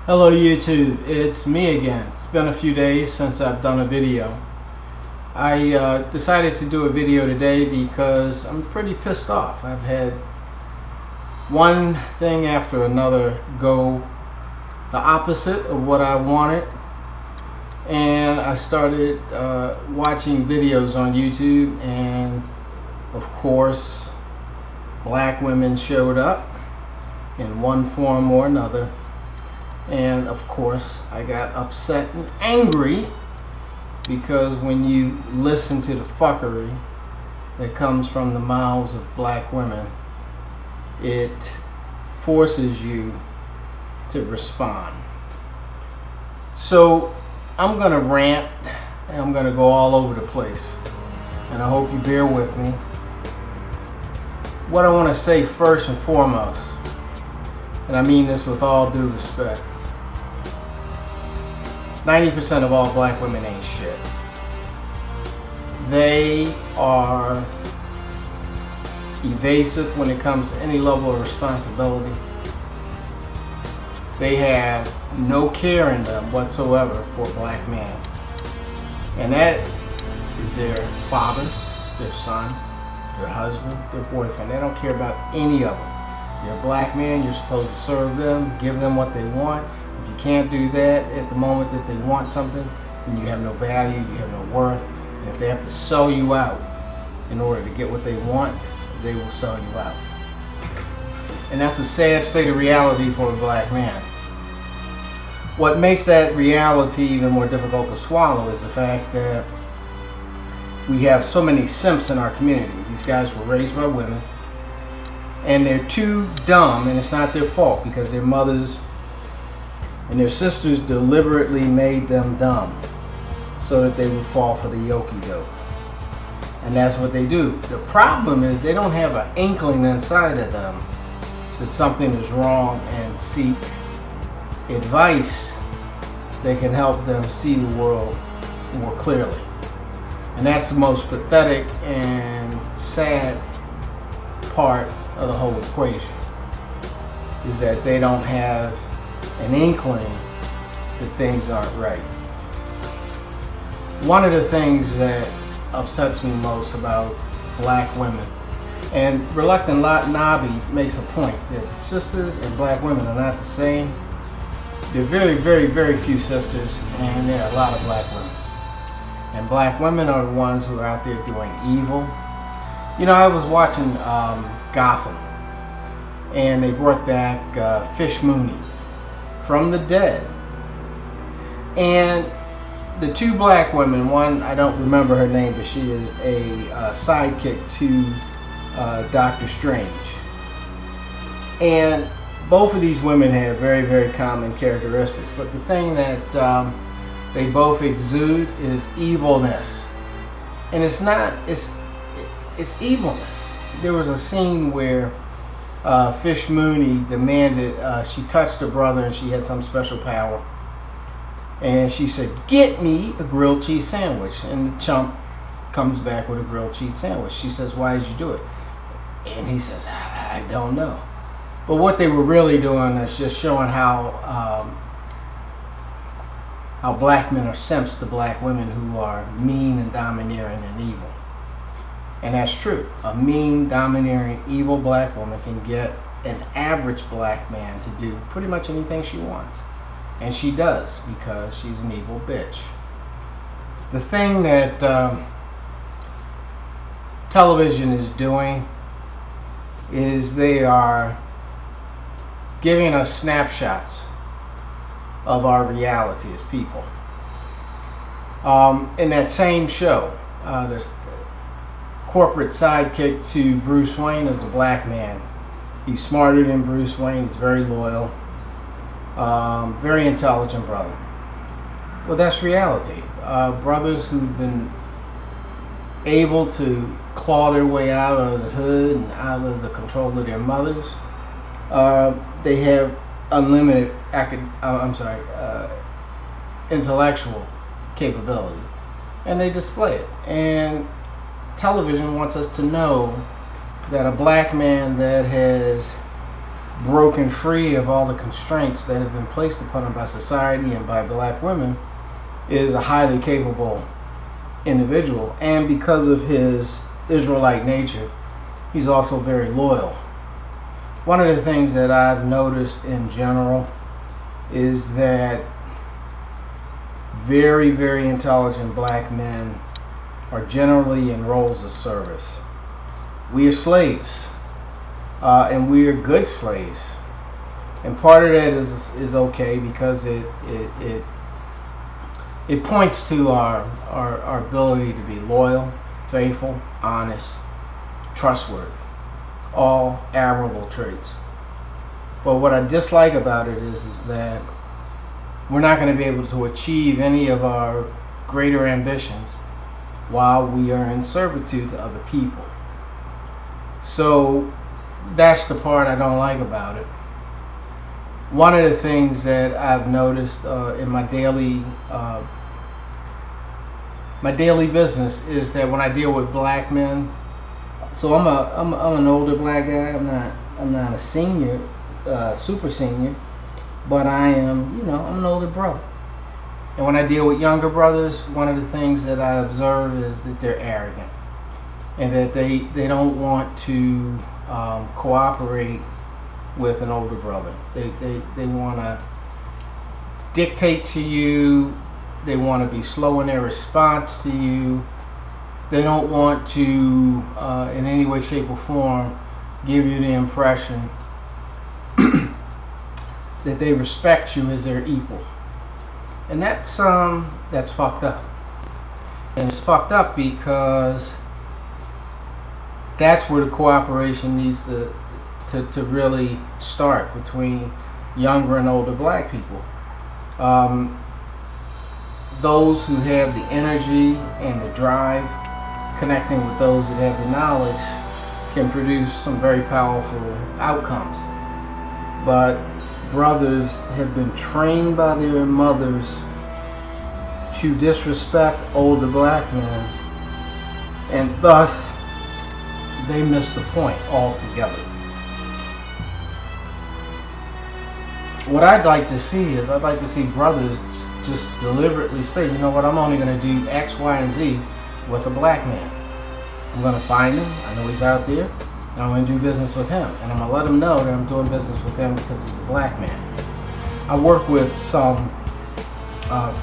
Hello YouTube, it's me again. It's been a few days since I've done a video. I decided to do a video today because I'm pretty pissed off. I've had one thing after another go the opposite of what I wanted, and I started watching videos on YouTube, and of course black women showed up in one form or another. And of course I got upset and angry because when you listen to the fuckery that comes from the mouths of black women, it forces you to respond. So I'm gonna rant and I'm gonna go all over the place, and I hope you bear with me. What I want to say first and foremost, and I mean this with all due respect, 90% of all black women ain't shit. They are evasive when it comes to any level of responsibility. They have no care in them whatsoever for a black man. And that is their father, their son, their husband, their boyfriend. They don't care about any of them. You're a black man, you're supposed to serve them, give them what they want. If you can't do that at the moment that they want something, then you have no value, you have no worth. And if they have to sell you out in order to get what they want, they will sell you out. And that's a sad state of reality for a black man. What makes that reality even more difficult to swallow is the fact that we have so many simps in our community. These guys were raised by women, and they're too dumb, and it's not their fault because their mothers and their sisters deliberately made them dumb so that they would fall for the okie-doke. And that's what they do. The problem is they don't have an inkling inside of them that something is wrong and seek advice that can help them see the world more clearly. And that's the most pathetic and sad part of the whole equation, is that they don't have an inkling that things aren't right. One of the things that upsets me most about black women, and Reluctant Nobby makes a point that sisters and black women are not the same. There are very, very, very few sisters, and there are a lot of black women. And black women are the ones who are out there doing evil. You know, I was watching Gotham, and they brought back Fish Mooney from the dead. And the two black women, one, I don't remember her name, but she is a sidekick to Doctor Strange. And both of these women have very, very common characteristics. But the thing that they both exude is evilness. And it's not, it's evilness. There was a scene where Fish Mooney demanded, she touched her brother and she had some special power. And she said, "Get me a grilled cheese sandwich." And the chump comes back with a grilled cheese sandwich. She says, "Why did you do it?" And he says, "I don't know." But what they were really doing is just showing how black men are simps to black women who are mean and domineering and evil. And that's true. A mean, domineering, evil black woman can get an average black man to do pretty much anything she wants. And she does, because she's an evil bitch. The thing that television is doing is they are giving us snapshots of our reality as people. In that same show, the corporate sidekick to Bruce Wayne is a black man. He's smarter than Bruce Wayne. He's very loyal, very intelligent brother. Well, that's reality. Brothers who've been able to claw their way out of the hood and out of the control of their mothers, they have unlimited intellectual capability, and they display it. And television wants us to know that a black man that has broken free of all the constraints that have been placed upon him by society and by black women, is a highly capable individual. And because of his Israelite nature, he's also very loyal. One of the things that I've noticed in general is that very, very intelligent black men are generally in roles of service. We are slaves, and we are good slaves. And part of that is okay because it points to our ability to be loyal, faithful, honest, trustworthy. All admirable traits. But what I dislike about it is that we're not going to be able to achieve any of our greater ambitions while we are in servitude to other people. So that's the part I don't like about it. One of the things that I've noticed in my daily business is that when I deal with black men, so I'm an older black guy. I'm not a senior, super senior, but I am, I'm an older brother. And when I deal with younger brothers, one of the things that I observe is that they're arrogant and that they don't want to cooperate with an older brother. They want to dictate to you. They want to be slow in their response to you. They don't want to, in any way, shape, or form, give you the impression that they respect you as their equal. And that's fucked up. And it's fucked up because that's where the cooperation needs to really start between younger and older black people. Those who have the energy and the drive, connecting with those that have the knowledge, can produce some very powerful outcomes. But brothers have been trained by their mothers to disrespect older black men, and thus they miss the point altogether. What I'd like to see is brothers just deliberately say, you know what, I'm only going to do X, Y, and Z with a black man. I'm going to find him. I know he's out there, and I'm going to do business with him. And I'm going to let him know that I'm doing business with him because he's a black man. I work with some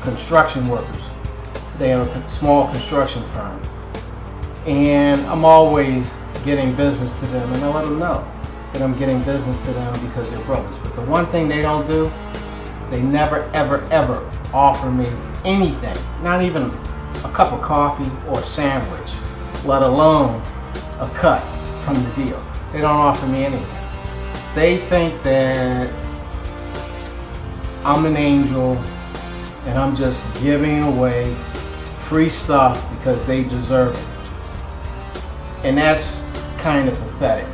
construction workers. They have a small construction firm, and I'm always getting business to them, and I let them know that I'm getting business to them because they're brothers. But the one thing they don't do, they never, ever, ever offer me anything, not even a cup of coffee or a sandwich, let alone a cut from the deal. They don't offer me anything. They think that I'm an angel and I'm just giving away free stuff because they deserve it. And that's kind of pathetic.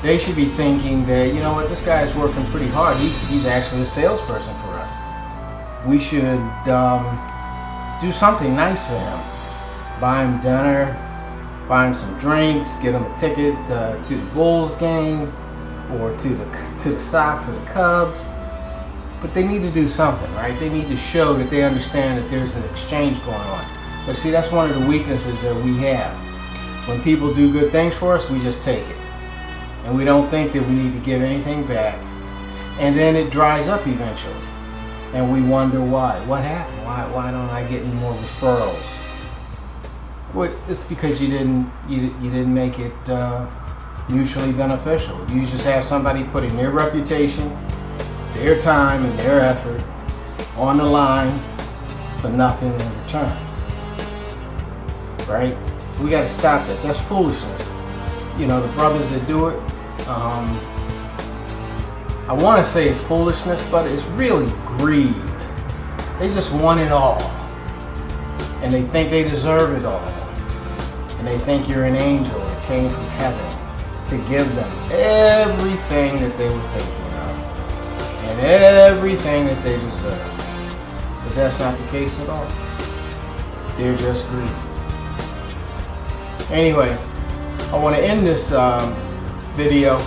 They should be thinking that, you know what, this guy is working pretty hard. He's actually a salesperson for us. We should do something nice for him. Buy him dinner, buy him some drinks, get him a ticket to the Bulls game or to the Sox or the Cubs. But they need to do something, right? They need to show that they understand that there's an exchange going on. But see, that's one of the weaknesses that we have. When people do good things for us, we just take it. And we don't think that we need to give anything back. And then it dries up eventually. And we wonder why. What happened? Why don't I get any more referrals? Well, it's because you didn't make it mutually beneficial. You just have somebody putting their reputation, their time, and their effort on the line for nothing in return. Right? So we got to stop that. That's foolishness. You know, the brothers that do it, I want to say it's foolishness, but it's really greed. They just want it all. And they think they deserve it all. And they think you're an angel that came from heaven to give them everything that they were thinking of. And everything that they deserve. But that's not the case at all. They're just greedy. Anyway, I want to end this video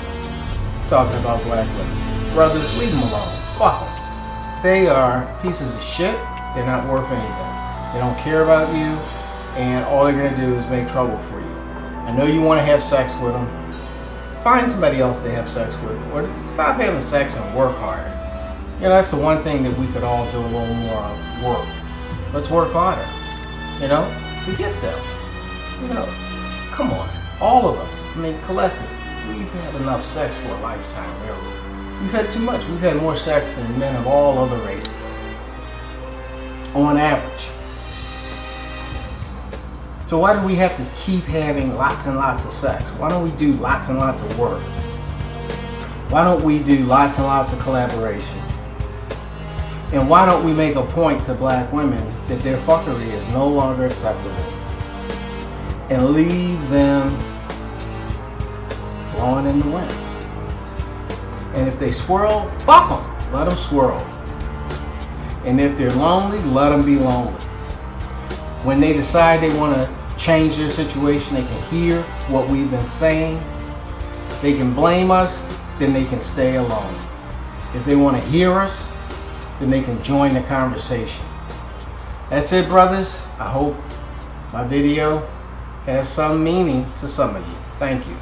talking about black women. Brothers, leave them alone. Fuck them. They are pieces of shit. They're not worth anything. They don't care about you, and all they're gonna do is make trouble for you. I know you want to have sex with them. Find somebody else to have sex with, or stop having sex and work harder. You know, that's the one thing that we could all do a little more of. Work. Let's work harder. You know, forget them. You know, come on. All of us, I mean, collectively, we've had enough sex for a lifetime, really. We've had too much. We've had more sex than men of all other races, on average. So why do we have to keep having lots and lots of sex? Why don't we do lots and lots of work? Why don't we do lots and lots of collaboration? And why don't we make a point to black women that their fuckery is no longer acceptable? And leave them blowing in the wind. And if they swirl, fuck them. Let them swirl. And if they're lonely, let them be lonely. When they decide they want to change their situation, they can hear what we've been saying. They can blame us, then they can stay alone. If they want to hear us, then they can join the conversation. That's it, brothers. I hope my video has some meaning to some of you. Thank you.